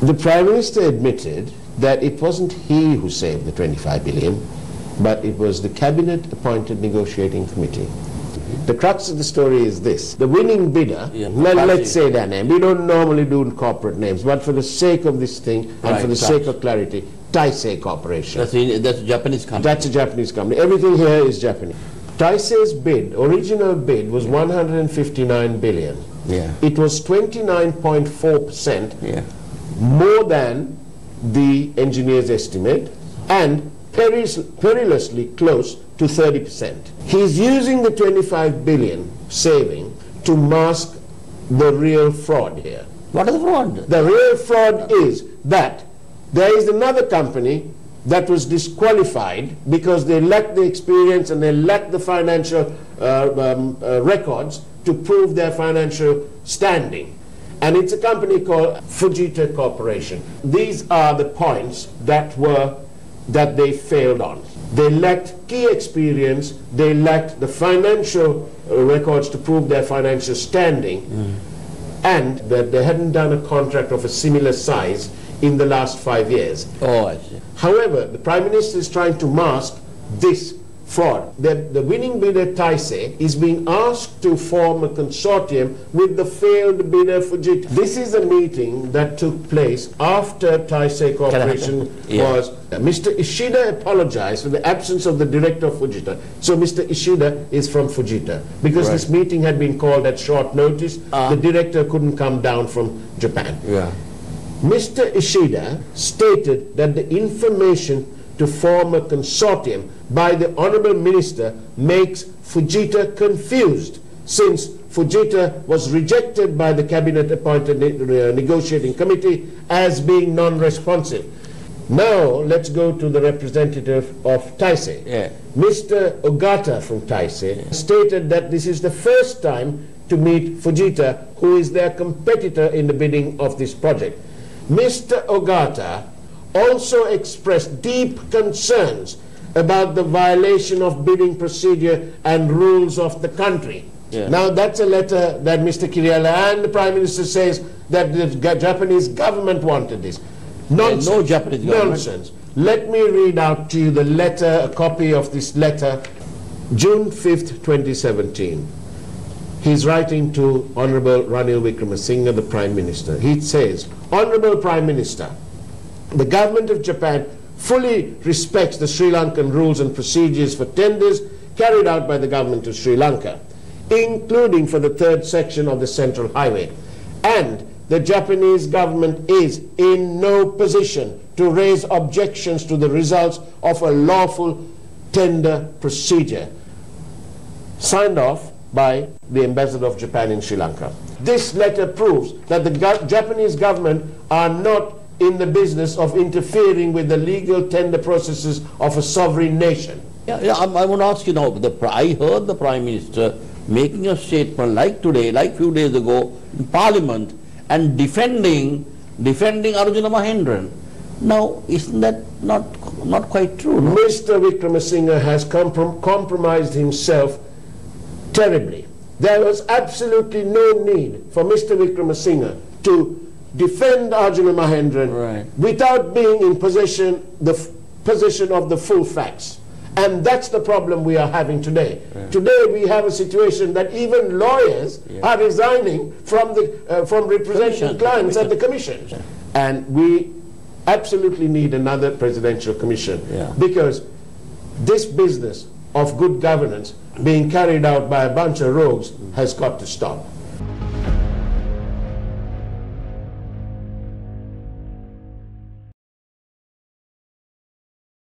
The Prime Minister admitted that it wasn't he who saved the 25 billion, but it was the cabinet-appointed negotiating committee. The crux of the story is this. The winning bidder, let's say their name. We don't normally do corporate names, but for the sake of this thing and for the sake of clarity, Taisei Corporation. That's a Japanese company. That's a Japanese company. Everything here is Japanese. Taisei's bid, original bid, was 159 billion. Yeah. It was 29.4% more than the engineer's estimate and perilously close to 30%. He's using the 25 billion saving to mask the real fraud here. What is the fraud? The real fraud is that there is another company that was disqualified because they lacked the experience and they lacked the financial records to prove their financial standing. And it's a company called Fujita Corporation. These are the points that they failed on. They lacked key experience, they lacked the financial records to prove their financial standing, and that they hadn't done a contract of a similar size in the last 5 years. Oh, I see. However, the Prime Minister is trying to mask this fraud. The winning bidder, Taisei, is being asked to form a consortium with the failed bidder, Fujita. This is a meeting that took place after Taisei Corporation was... Mr. Ishida apologized for the absence of the director of Fujita. So Mr. Ishida is from Fujita. Because this meeting had been called at short notice, the director couldn't come down from Japan. Mr. Ishida stated that the information to form a consortium by the Honourable Minister makes Fujita confused, since Fujita was rejected by the Cabinet-appointed negotiating committee as being non-responsive. Now, let's go to the representative of Taisei. Mr. Ogata from Taisei stated that this is the first time to meet Fujita, who is their competitor in the bidding of this project. Mr. Ogata also expressed deep concerns about the violation of bidding procedure and rules of the country. Now that's a letter that Mr. Kiriela and the Prime Minister says that the Japanese government wanted this. Nonsense. No Japanese government. Nonsense. Let me read out to you the letter, a copy of this letter, June 5th, 2017. He's writing to Honorable Ranil Wickremesinghe, the Prime Minister. He says, Honorable Prime Minister, the government of Japan fully respects the Sri Lankan rules and procedures for tenders carried out by the government of Sri Lanka, including for the third section of the Central Highway. And the Japanese government is in no position to raise objections to the results of a lawful tender procedure. Signed off by the Ambassador of Japan in Sri Lanka. This letter proves that the Japanese government are not in the business of interfering with the legal tender processes of a sovereign nation. I want to ask you now, I heard the Prime Minister making a statement like today, like few days ago in Parliament, and defending Arjuna Mahendran. Now, isn't that not quite true? No? Mr. Wickremesinghe has compromised himself terribly. There was absolutely no need for Mr. Wickremesinghe to defend Arjuna Mahendran without being in possession of the full facts. And that's the problem we are having today. Today we have a situation that even lawyers are resigning from representing clients at the Commission. And we absolutely need another presidential commission because this business of good governance being carried out by a bunch of rogues has got to stop.